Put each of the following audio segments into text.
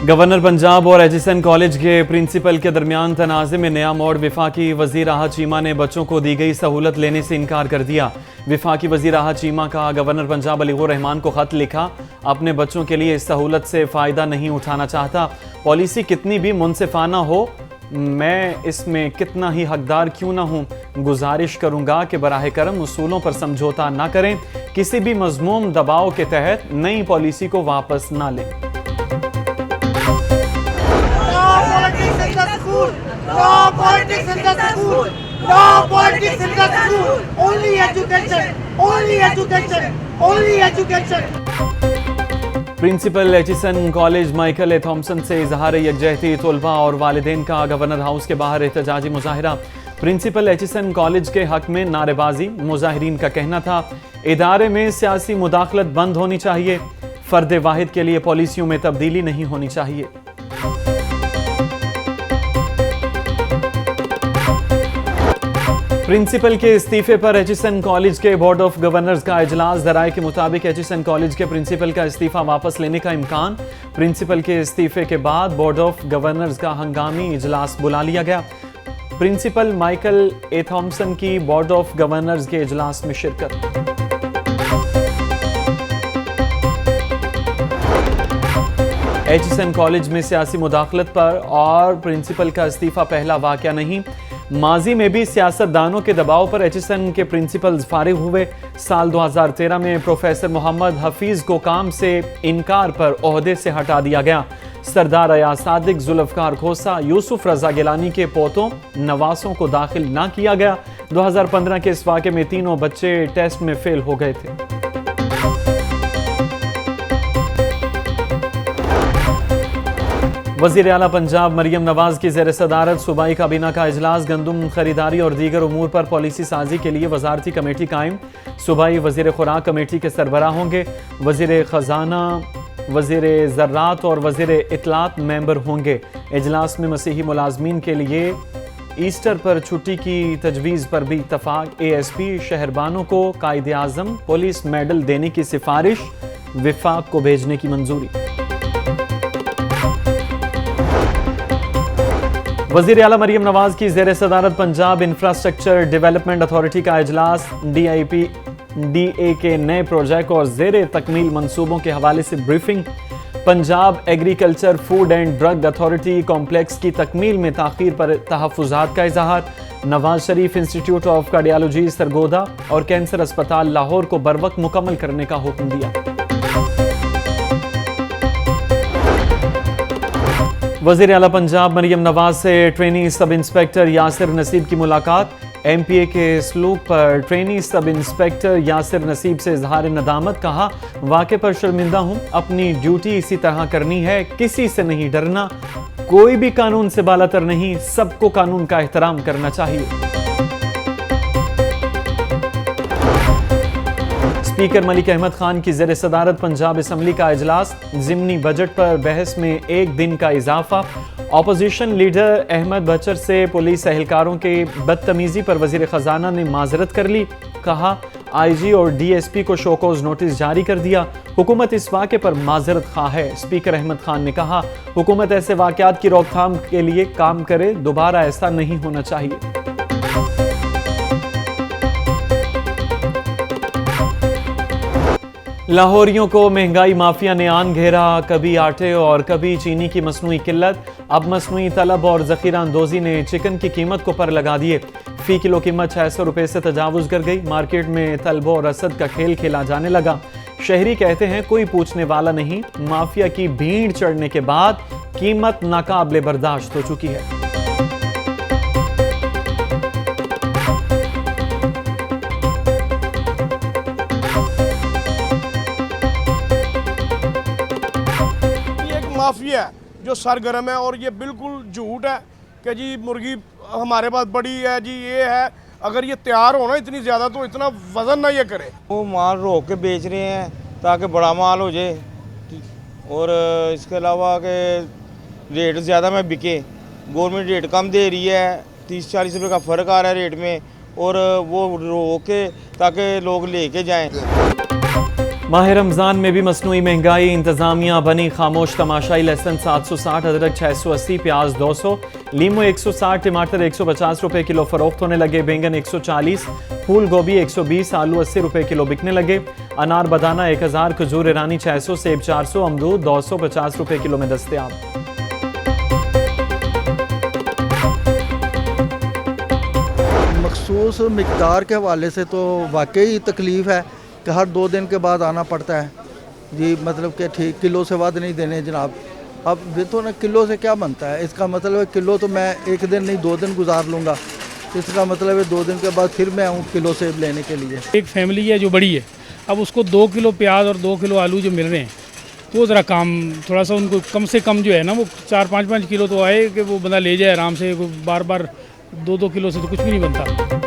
Governor Punjab और Aitchison college के principal के दरमियान तनाज़े में नया मोड़। वफाकी वज़ीर राहत चीमा ने बच्चों को दी गई सहूलत लेने से इनकार कर दिया। वफाकी वज़ीर राहत चीमा का गवर्नर पंजाब अलीगुर रहमान को खत लिखा, अपने बच्चों के लिए इस सहूलत से फ़ायदा नहीं उठाना चाहता। पॉलिसी कितनी भी मुनसिफाना हो, मैं इसमें कितना ही हकदार क्यों ना हूँ, गुजारिश करूँगा कि बराह करम उसूलों पर समझौता ना करें, किसी भी मज़मूम दबाव के तहत नई पॉलिसी को वापस ना लें। No politics in the school. No politics in the school. Only education. Only education. Only education. Principal Aitchison college Michael A Thomson से इजहार यकजहती तलबा और वालिदैन का गवर्नर हाउस के बाहर एहतजाजी मुजाहिरा। प्रिंसिपल एचिसन कॉलेज के हक में नारेबाजी। मुजाहिरीन का कहना था, इदारे में सियासी मुदाखलत बंद होनी चाहिए, फर्द वाहिद के लिए पॉलिसियों में तब्दीली नहीं होनी चाहिए। प्रिंसिपल के इस्तीफे पर एचिसन कॉलेज के बोर्ड ऑफ गवर्नर्स का इजलास। ज़राए के मुताबिक एचिसन कॉलेज के प्रिंसिपल का इस्तीफा वापस लेने का इम्कान। प्रिंसिपल के इस्तीफे के बाद बोर्ड ऑफ गवर्नर्स का हंगामी इजलास बुला लिया गया। प्रिंसिपल माइकल ए थॉम्सन की बोर्ड ऑफ गवर्नर्स के इजलास में शिरकत। एचिसन कॉलेज में सियासी मुदाखलत पर और प्रिंसिपल का इस्तीफा पहला वाकया नहीं। माजी में भी सियासतदानों के दबाव पर एचिसन के प्रिंसिपल्स फारिग हुए। साल 2013 में प्रोफेसर मोहम्मद हफीज को काम से इनकार पर ओहदे से हटा दिया गया। सरदार अयाज सादिक, जुल्फकार खोसा, यूसुफ रजा गिलानी के पोतों नवासों को दाखिल ना किया गया। 2015 के इस वाक़े में तीनों बच्चे टेस्ट में फेल हो गए थे। वज़ीर आला पंजाब मरियम नवाज की ज़ेर सदारत सूबाई काबीना का इजलास। गंदम खरीदारी और दीगर उमूर पर पॉलिसी साजी के लिए वजारती कमेटी कायम। सूबाई वज़ीर खुराक कमेटी के सरबराह होंगे। वज़ीर ख़जाना, वज़ीर ज़र्रात और वज़ीर इत्तलात मेंबर होंगे। इजलास में मसीही मुलाजमीन के लिए ईस्टर पर छुट्टी की तजवीज़ पर भी इत्तफाक। ASP शहरबानों को कायदे आज़म पुलिस मेडल देने की सिफारिश विफाक को भेजने की मंजूरी। वज़ीर आला मरियम नवाज की ज़ेर सदारत पंजाब इंफ्रास्ट्रक्चर डेवलपमेंट अथॉरिटी का इजलास। DIPDA के नए प्रोजेक्ट और ज़ेर तकमील मंसूबों के हवाले से briefing. Punjab agriculture food and drug authority complex की तकमील में ताख़ीर पर तहफ़्फ़ुज़ात का इजहार। Nawaz Sharif institute of cardiology Sargodha और कैंसर अस्पताल लाहौर को बरवक्त मुकम्मल करने का हुक्म दिया। वज़ीर आला पंजाब मरियम नवाज से ट्रेनी सब इंस्पेक्टर यासिर नसीब की मुलाकात। MPA के सलूक पर ट्रेनी सब इंस्पेक्टर यासिर नसीब से इजहार नदामत। कहा, वाक़े पर शर्मिंदा हूँ, अपनी ड्यूटी इसी तरह करनी है, किसी से नहीं डरना, कोई भी कानून से बालातर नहीं, सबको कानून का एहतराम करना चाहिए। स्पीकर मलिक अहमद खान की ज़ेर सदारत पंजाब असम्बली का इजलास। ज़िमनी बजट पर बहस में एक दिन का इजाफा। ऑपोजिशन लीडर अहमद बचर से पुलिस एहलकारों के बदतमीजी पर वज़ीर ख़जाना ने माजरत कर ली। कहा, IG और DSP को शोकोज नोटिस जारी कर दिया। हुकूमत इस वाक़े पर माजरत खा है। स्पीकर अहमद खान ने कहा, हुकूमत ऐसे वाक़यात की रोकथाम के लिए काम करे, दोबारा ऐसा नहीं होना चाहिए। लाहौरियों को महंगाई माफिया ने आन घेरा। कभी आटे और कभी चीनी की मसनूई किल्लत। अब मसनूई तलब और ज़ख़ीरा अंदोज़ी ने चिकन की कीमत को पर लगा दिए। फ़ी किलो कीमत 600 रुपये से तजावुज़ कर गई। मार्केट में तलब और रसद का खेल खेला जाने लगा। शहरी कहते हैं, कोई पूछने वाला नहीं। माफिया की भीड़ चढ़ने के बाद कीमत नाकाबिले बर्दाश्त हो चुकी है। माफिया है जो सरगर्म है और ये बिल्कुल झूठ है कि जी मुर्गी हमारे पास बड़ी है जी, ये है। अगर ये तैयार होना इतनी ज़्यादा तो इतना वज़न ना ये करे। वो माल रोक के बेच रहे हैं ताकि बड़ा माल हो जाए और इसके अलावा कि रेट ज़्यादा में बिके। गवर्नमेंट रेट कम दे रही है, 30-40 रुपये का फ़र्क आ रहा है रेट में, और वो रोक के ताकि लोग लेके जाएँ। माह रमज़ान में भी मसनूई महंगाई, इंतज़ामिया बनी खामोश तमाशाई। लहसुन 760, अदरक 680, प्याज 200, लीमू 160, टमाटर 150 रुपए किलो फरोख्त होने लगे। बैंगन 140, फूल गोभी 120, आलू 80 रुपए किलो बिकने लगे। अनार बदाना 1000, खजूर ईरानी 600, सेब 400, अमरूद 250 रुपए किलो में दस्तयाब। मखसूस मिकदार के हवाले से तो वाकई तकलीफ़ है कि हर 2 दिन के बाद आना पड़ता है जी, मतलब कि ठीक किलो से बाद नहीं देने जनाब। अब देखो ना, किलो से क्या बनता है, इसका मतलब है किलो तो मैं 1 दिन नहीं 2 दिन गुजार लूँगा, इसका मतलब है 2 दिन के बाद फिर मैं आऊँ किलो सेब लेने के लिए। एक फैमिली है जो बड़ी है, अब उसको 2 किलो प्याज और 2 किलो आलू जो मिल रहे हैं तो ज़रा काम थोड़ा सा उनको कम से कम जो है ना वो 4-5 किलो तो आए कि वो बंदा ले जाए आराम से। बार बार 2-2 किलो से तो कुछ भी नहीं बनता।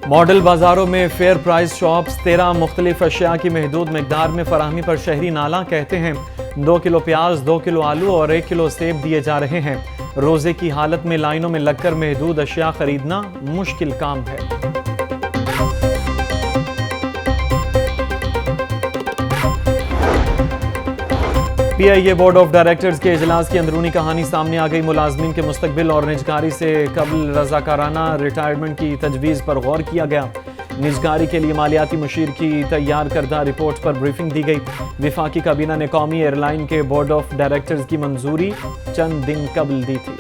मॉडल बाजारों में फेयर प्राइस शॉप्स, 13 मुख्तलिफ अशिया की महदूद मकदार में फराहमी पर शहरी नाला कहते हैं। 2 किलो प्याज, 2 किलो आलू और 1 किलो सेब दिए जा रहे हैं। रोज़े की हालत में लाइनों में लगकर महदूद अशिया खरीदना मुश्किल काम है। PIA बोर्ड ऑफ डायरेक्टर्स के इजलास की अंदरूनी कहानी सामने आ गई। मुलाजमीन के मुस्तकबिल और निजकारी से कबल रजाकाराना रिटायरमेंट की तजवीज़ पर गौर किया गया। निजकारी के लिए मालियाती मुशीर की तैयार करदा रिपोर्ट पर ब्रीफिंग दी गई। विफाकी काबीना ने कौमी एयरलाइन के बोर्ड ऑफ डायरेक्टर्स की मंजूरी चंद दिन कबल दी थी।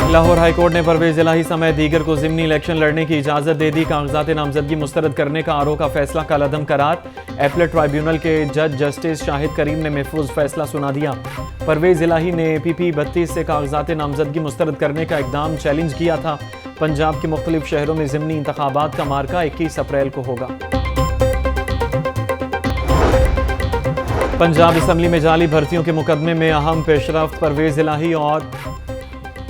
लाहौर हाईकोर्ट ने परवेज इलाही समेत दीगर को ज़िमनी इलेक्शन लड़ने की इजाज़त दे दी। कागजात नामजदगी मुस्तरद करने का आरओ का फैसला कलअदम करार। एपलेट ट्राइब्यूनल के जज जस्टिस शाहिद करीम ने महफूज फैसला सुना दिया। परवेज इलाही ने PP 32 से कागजात नामजदगी मुस्तरद करने का इकदाम चैलेंज किया था। पंजाब के मुख्तलिफ शहरों में ज़िमनी इंतखाबात का मार्का 21 अप्रैल को होगा। पंजाब असम्बली में जाली भर्तियों के मुकदमे में अहम पेशरफ्त। परवेज इलाही और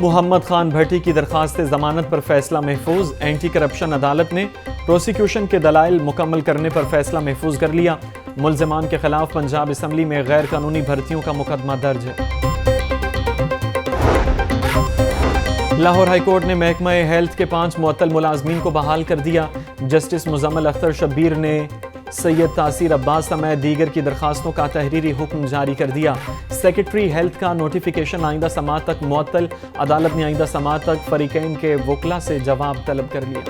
मोहम्मद खान भट्टी की दरखास्त जमानत पर फैसला महफूज। एंटी करप्शन अदालत ने प्रोसिक्यूशन के दलाइल मुकम्मल करने पर फैसला महफूज कर लिया। मुल्ज़िमान के खिलाफ पंजाब असम्बली में गैर कानूनी भर्तियों का मुकदमा दर्ज है। लाहौर हाईकोर्ट ने महकमा हेल्थ के 5 मुअत्तल मुलाजमीन को बहाल कर दिया। जस्टिस मुजम्मिल अख्तर शब्बीर ने सैयद तासीर अब्बास समेत दीगर की दरखास्तों का तहरीरी हुक्म जारी कर दिया। सेक्रेटरी हेल्थ का नोटिफिकेशन आइंदा समात तक मुअत्तल। अदालत ने आइंदा समात तक फरीकैन के वकला से जवाब तलब कर लिया।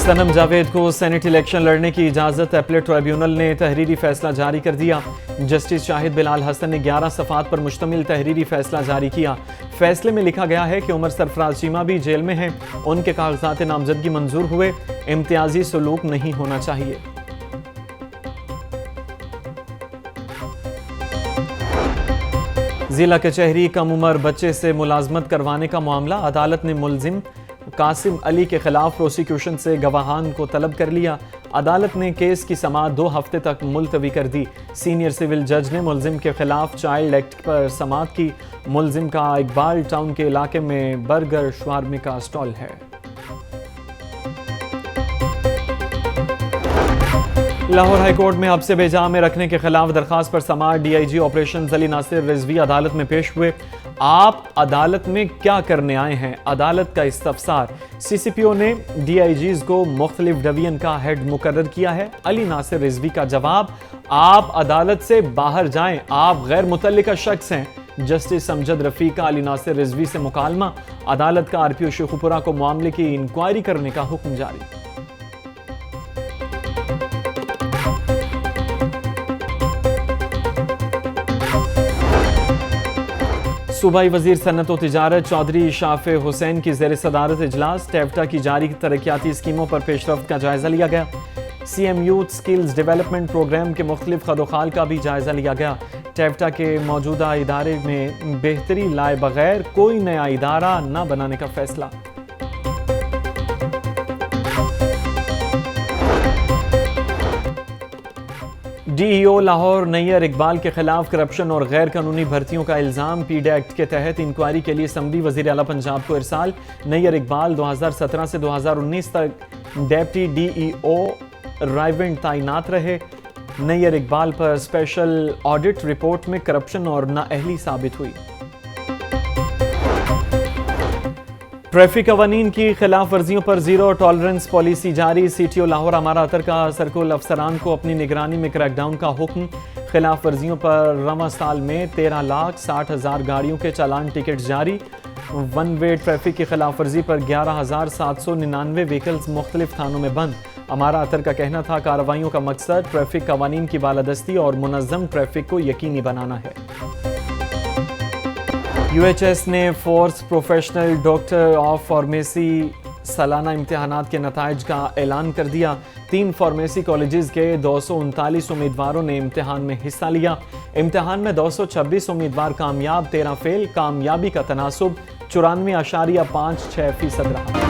सनम जावेद को सेनेट इलेक्शन लड़ने की इजाज़त। एपलेट ट्राइब्यूनल ने तहरीरी फैसला जारी कर दिया। जस्टिस शाहिद बिलाल हसन ने 11 सफ़ात पर मुश्तमिल तहरीरी फैसला जारी किया। फैसले में लिखा गया है कि उमर सरफराज चीमा भी जेल में हैं। उनके कागजात नामजदगी मंजूर हुए। इम्तियाजी सलूक नहीं होना चाहिए। जिला कचहरी कम उम्र बच्चे से मुलाजमत करवाने का मामला। अदालत ने मुलजिम कासिम अली के खिलाफ प्रोसिक्यूशन से गवाहान को तलब कर लिया। अदालत ने केस की समाअत 2 हफ्ते तक मुलतवी कर दी। सीनियर सिविल जज ने मुलजिम के खिलाफ चाइल्ड एक्ट पर समाअत की। मुलजिम का इकबाल टाउन के इलाके में बर्गर शवारमे का स्टॉल है। लाहौर हाईकोर्ट में हब्से बेजा में रखने के खिलाफ दरखास्त पर समाअत। DIG ऑपरेशन अली नासिर रिजवी अदालत में पेश हुए। आप अदालत में क्या करने आए हैं? अदालत का इस्तफसार। CCPO ने DIGs को मुख्तलिफ डिवीजन का हेड मुकर्रर किया है। अली नासिर रिजवी का जवाब, आप अदालत से बाहर जाएं, आप गैर मुतल्लिका शख्स हैं। जस्टिस अमजद रफीक का अली नासिर रिजवी से मुकालमा। अदालत का RPO शेखुपुरा को मामले की इंक्वायरी करने का हुक्म जारी। सूबाई वजीर सन्नत व तिजारत चौधरी शाफे हुसैन की ज़ेर सदारत इजलास। टेफ्टा की जारी तरक्याती स्कीमों पर पेशरफ्त का जायजा लिया गया। CM youth skills development programme के मुख्तलिफ खदोखाल का भी जायजा लिया गया। टेफ्टा के मौजूदा इदारे में बेहतरी लाए बगैर कोई नया इदारा न बनाने का फैसला। DEO लाहौर नैयर इकबाल के खिलाफ करप्शन और गैर कानूनी भर्तियों का इल्ज़ाम। PID एक्ट के तहत इंक्वायरी के लिए असम्बली वज़ीर आला पंजाब को इरसाल। नैयर इकबाल 2017 से 2019 तक डेप्टी DEO रायवेंड तैनात रहे। नैयर इकबाल पर स्पेशल ऑडिट रिपोर्ट में करप्शन और नाअहली साबित हुई। ट्रैफिक कवानीन की खिलाफ वर्जियों पर जीरो टॉलरेंस पॉलिसी जारी। CTO लाहौर अमारा अतर का सर्कुल अफसरान को अपनी निगरानी में क्रैकडाउन का हुक्म। खिलाफ वर्जियों पर रवा साल में 13,60,000 गाड़ियों के चालान टिकट जारी। वन वे ट्रैफिक की खिलाफ वर्जी पर 11,799 व्हीकल्स मुख्तलिफ थानों में बंद। अमारा अतर का कहना था कार्रवाइयों का मकसद ट्रैफिक कवानीन की बालादस्ती और मुनज़्ज़म ट्रैफिक को यकीनी बनाना है। UHS ने force professional doctor of pharmacy सालाना इम्तिहानात के नताइज का ऐलान कर दिया। 3 फार्मेसी कॉलेजेस के 239 उम्मीदवारों ने इम्तिहान में हिस्सा लिया। इम्तिहान में 226 उम्मीदवार कामयाब, 13 फेल। कामयाबी का तनासुब 94.56% रहा।